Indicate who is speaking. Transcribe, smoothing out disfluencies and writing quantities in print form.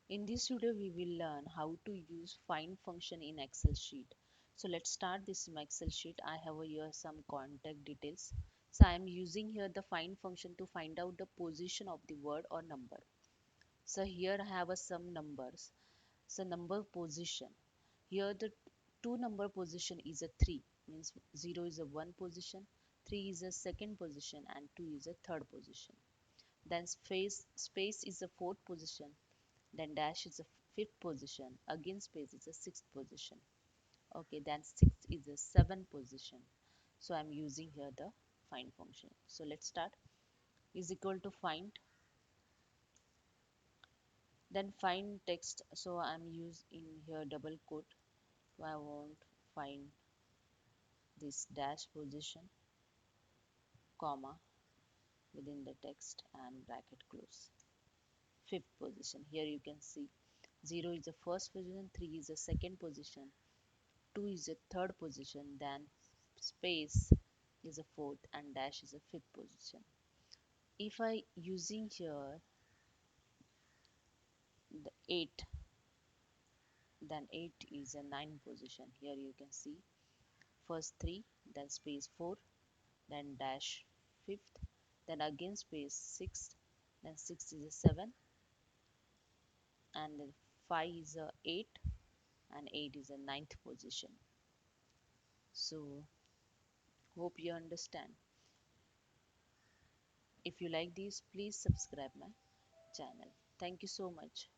Speaker 1: In this video, we will learn how to use find function in Excel sheet. So let's start this in Excel sheet. I have here some contact details. So I am using here the find function to find out the position of the word or number. So here I have some numbers. So number position. Here the two number position is a 3, means 0 is a 1 position, 3 is a second position and 2 is a third position. Then space is a fourth position, then dash is a fifth position, again space is a sixth position. Okay, then sixth is a seventh position. So I'm using here the find function. So let's start. Is equal to find, then find text. So I'm using here double quote. So I want find this dash position, comma within the text and bracket close. Fifth position. Here you can see 0 is the first position, 3 is the second position, 2 is a third position, then space is a fourth and dash is a fifth position. If I using here the 8, then 8 is a 9 position. Here you can see first 3, then space 4, then dash fifth, then again space 6, then 6 is a 7, and then 5 is a 8, and 8 is a ninth position. So hope you understand. If you like this, please subscribe my channel. Thank you so much.